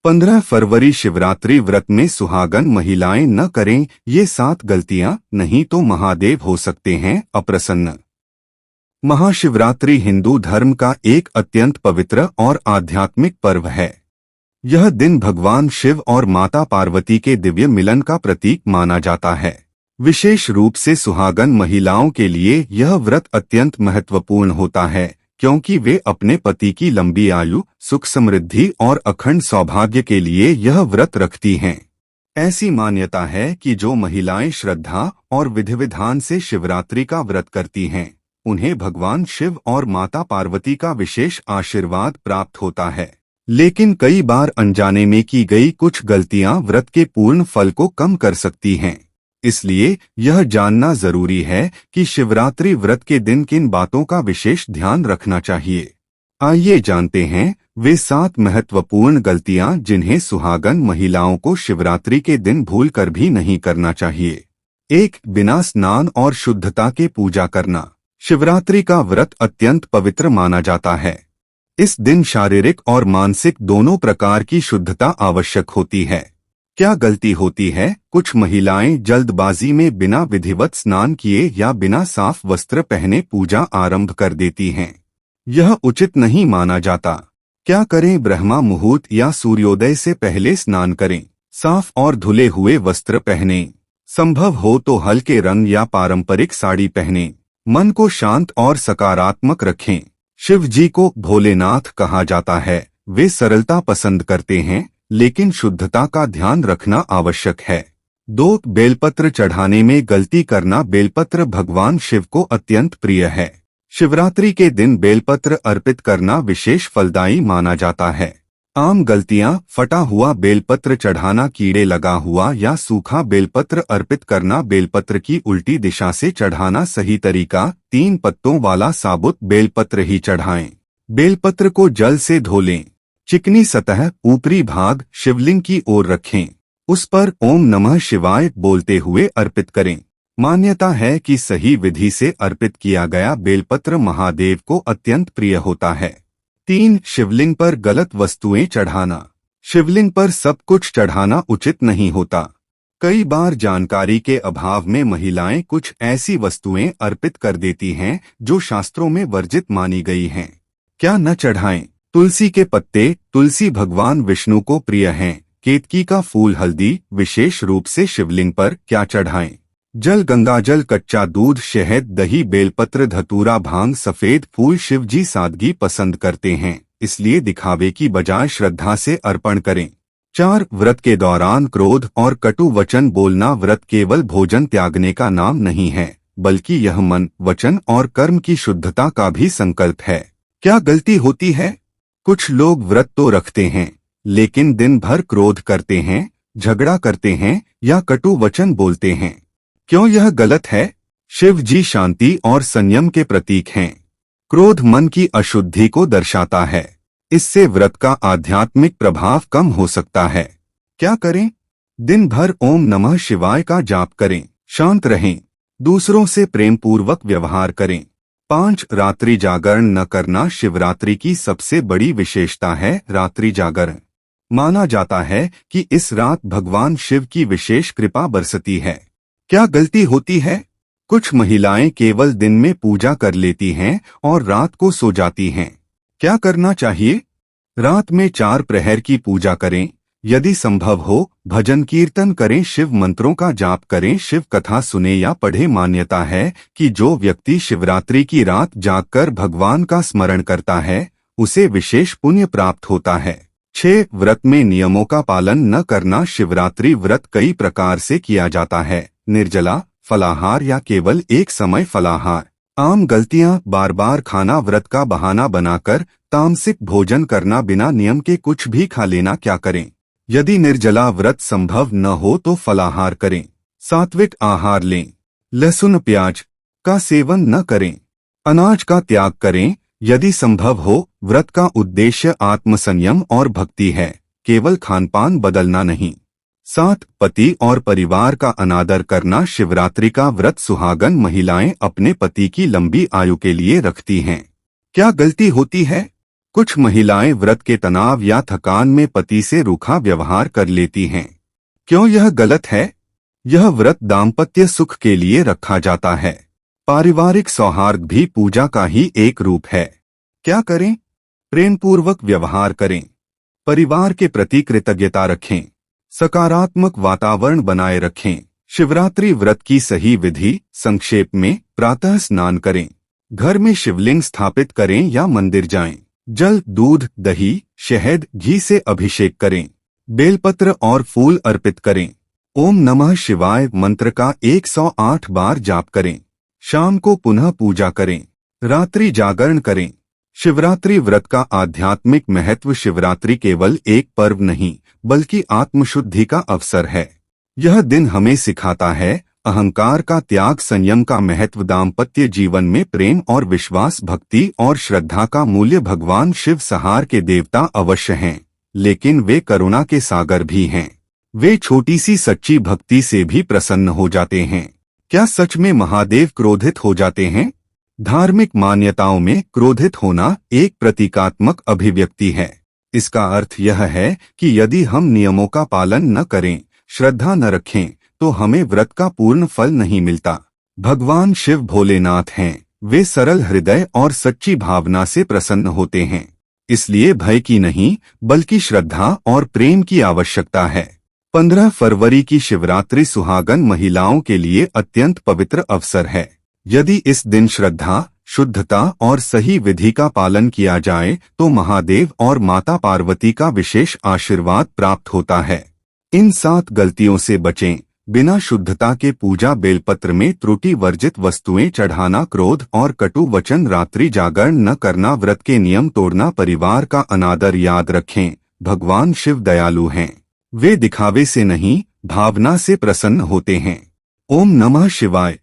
15 फरवरी शिवरात्रि व्रत में सुहागन महिलाएं न करें ये 7 गलतियां, नहीं तो महादेव हो सकते हैं अप्रसन्न। महाशिवरात्रि हिंदू धर्म का एक अत्यंत पवित्र और आध्यात्मिक पर्व है। यह दिन भगवान शिव और माता पार्वती के दिव्य मिलन का प्रतीक माना जाता है। विशेष रूप से सुहागन महिलाओं के लिए यह व्रत अत्यंत महत्वपूर्ण होता है, क्योंकि वे अपने पति की लंबी आयु, सुख समृद्धि और अखंड सौभाग्य के लिए यह व्रत रखती हैं। ऐसी मान्यता है कि जो महिलाएं श्रद्धा और विधि विधान से शिवरात्रि का व्रत करती हैं, उन्हें भगवान शिव और माता पार्वती का विशेष आशीर्वाद प्राप्त होता है। लेकिन कई बार अनजाने में की गई कुछ गलतियां व्रत के पूर्ण फल को कम कर सकती हैं। इसलिए यह जानना जरूरी है कि शिवरात्रि व्रत के दिन किन बातों का विशेष ध्यान रखना चाहिए। आइए जानते हैं वे 7 महत्वपूर्ण गलतियां जिन्हें सुहागन महिलाओं को शिवरात्रि के दिन भूलकर भी नहीं करना चाहिए। 1. बिना स्नान और शुद्धता के पूजा करना। शिवरात्रि का व्रत अत्यंत पवित्र माना जाता है। इस दिन शारीरिक और मानसिक दोनों प्रकार की शुद्धता आवश्यक होती है। क्या गलती होती है? कुछ महिलाएं जल्दबाजी में बिना विधिवत स्नान किए या बिना साफ वस्त्र पहने पूजा आरंभ कर देती हैं। यह उचित नहीं माना जाता। क्या करें? ब्रह्मा मुहूर्त या सूर्योदय से पहले स्नान करें। साफ और धुले हुए वस्त्र पहनें। संभव हो तो हल्के रंग या पारंपरिक साड़ी पहनें। मन को शांत और सकारात्मक रखें। शिव जी को भोलेनाथ कहा जाता है। वे सरलता पसंद करते हैं, लेकिन शुद्धता का ध्यान रखना आवश्यक है। 2. बेलपत्र चढ़ाने में गलती करना। बेलपत्र भगवान शिव को अत्यंत प्रिय है। शिवरात्रि के दिन बेलपत्र अर्पित करना विशेष फलदायी माना जाता है। आम गलतियां: फटा हुआ बेलपत्र चढ़ाना, कीड़े लगा हुआ या सूखा बेलपत्र अर्पित करना, बेलपत्र की उल्टी दिशा से चढ़ाना सही तरीका। 3 पत्तों वाला साबुत बेलपत्र ही चढ़ाएं। बेलपत्र को जल से धो लें। चिकनी सतह, ऊपरी भाग शिवलिंग की ओर रखें। उस पर ओम नमः शिवाय बोलते हुए अर्पित करें। मान्यता है कि सही विधि से अर्पित किया गया बेलपत्र महादेव को अत्यंत प्रिय होता है। 3. शिवलिंग पर गलत वस्तुएं चढ़ाना। शिवलिंग पर सब कुछ चढ़ाना उचित नहीं होता। कई बार जानकारी के अभाव में महिलाएं कुछ ऐसी वस्तुएं अर्पित कर देती हैं जो शास्त्रों में वर्जित मानी गई हैं। क्या न चढ़ाएं? तुलसी के पत्ते। तुलसी भगवान विष्णु को प्रिय हैं। केतकी का फूल, हल्दी, विशेष रूप से शिवलिंग पर क्या चढ़ाएं? जल, गंगाजल, कच्चा दूध, शहद, दही, बेलपत्र, धतूरा, भांग, सफेद फूल। शिव जी सादगी पसंद करते हैं, इसलिए दिखावे की बजाय श्रद्धा से अर्पण करें। 4. व्रत के दौरान क्रोध और कटु वचन बोलना। व्रत केवल भोजन त्यागने का नाम नहीं है, बल्कि यह मन, वचन और कर्म की शुद्धता का भी संकल्प है। क्या गलती होती है? कुछ लोग व्रत तो रखते हैं, लेकिन दिन भर क्रोध करते हैं, झगड़ा करते हैं या कटु वचन बोलते हैं। क्यों यह गलत है? शिव जी शांति और संयम के प्रतीक हैं। क्रोध मन की अशुद्धि को दर्शाता है। इससे व्रत का आध्यात्मिक प्रभाव कम हो सकता है। क्या करें? दिन भर ओम नमः शिवाय का जाप करें। शांत रहें। दूसरों से प्रेम पूर्वक व्यवहार करें। 5. रात्रि जागरण न करना। शिवरात्रि की सबसे बड़ी विशेषता है रात्रि जागरण। माना जाता है कि इस रात भगवान शिव की विशेष कृपा बरसती है। क्या गलती होती है? कुछ महिलाएं केवल दिन में पूजा कर लेती हैं और रात को सो जाती हैं। क्या करना चाहिए? रात में 4 प्रहर की पूजा करें। यदि संभव हो भजन कीर्तन करें, शिव मंत्रों का जाप करें, शिव कथा सुने या पढ़े। मान्यता है कि जो व्यक्ति शिवरात्रि की रात जागकर भगवान का स्मरण करता है, उसे विशेष पुण्य प्राप्त होता है। 6. व्रत में नियमों का पालन न करना। शिवरात्रि व्रत कई प्रकार से किया जाता है। निर्जला, फलाहार या केवल एक समय फलाहार। आम गलतियां: बार बार खाना, व्रत का बहाना बनाकर तामसिक भोजन करना, बिना नियम के कुछ भी खा लेना। क्या करें? यदि निर्जला व्रत संभव न हो तो फलाहार करें। सात्विक आहार लें। लहसुन प्याज का सेवन न करें। अनाज का त्याग करें। यदि संभव हो व्रत का उद्देश्य आत्मसंयम और भक्ति है, केवल खानपान बदलना नहीं। 7. पति और परिवार का अनादर करना। शिवरात्रि का व्रत सुहागन महिलाएं अपने पति की लंबी आयु के लिए रखती हैं। क्या गलती होती है? कुछ महिलाएं व्रत के तनाव या थकान में पति से रूखा व्यवहार कर लेती हैं। क्यों यह गलत है? यह व्रत दाम्पत्य सुख के लिए रखा जाता है। पारिवारिक सौहार्द भी पूजा का ही एक रूप है। क्या करें? प्रेमपूर्वक व्यवहार करें, परिवार के प्रति कृतज्ञता रखें, सकारात्मक वातावरण बनाए रखें। शिवरात्रि व्रत की सही विधि संक्षेप में: प्रातः स्नान करें, घर में शिवलिंग स्थापित करें या मंदिर जाएं, जल, दूध, दही, शहद, घी से अभिषेक करें, बेलपत्र और फूल अर्पित करें। ओम नमः शिवाय मंत्र का 108 बार जाप करें। शाम को पुनः पूजा करें, रात्रि जागरण करें। शिवरात्रि व्रत का आध्यात्मिक महत्व: शिवरात्रि केवल एक पर्व नहीं बल्कि आत्मशुद्धि का अवसर है। यह दिन हमें सिखाता है अहंकार का त्याग, संयम का महत्व, दाम्पत्य जीवन में प्रेम और विश्वास, भक्ति और श्रद्धा का मूल्य। भगवान शिव संहार के देवता अवश्य हैं, लेकिन वे करुणा के सागर भी हैं। वे छोटी सी सच्ची भक्ति से भी प्रसन्न हो जाते हैं। क्या सच में महादेव क्रोधित हो जाते हैं? धार्मिक मान्यताओं में क्रोधित होना एक प्रतीकात्मक अभिव्यक्ति है। इसका अर्थ यह है कि यदि हम नियमों का पालन न करें, श्रद्धा न रखें, तो हमें व्रत का पूर्ण फल नहीं मिलता। भगवान शिव भोलेनाथ हैं, वे सरल हृदय और सच्ची भावना से प्रसन्न होते हैं। इसलिए भय की नहीं बल्कि श्रद्धा और प्रेम की आवश्यकता है। 15 फरवरी की शिवरात्रि सुहागन महिलाओं के लिए अत्यंत पवित्र अवसर है। यदि इस दिन श्रद्धा, शुद्धता और सही विधि का पालन किया जाए तो महादेव और माता पार्वती का विशेष आशीर्वाद प्राप्त होता है। इन 7 गलतियों से बचें: बिना शुद्धता के पूजा, बेलपत्र में त्रुटि, वर्जित वस्तुएं चढ़ाना, क्रोध और कटु वचन, रात्रि जागरण न करना, व्रत के नियम तोड़ना, परिवार का अनादर। याद रखें, भगवान शिव दयालु हैं। वे दिखावे से नहीं, भावना से प्रसन्न होते हैं। ओम नमः शिवाय।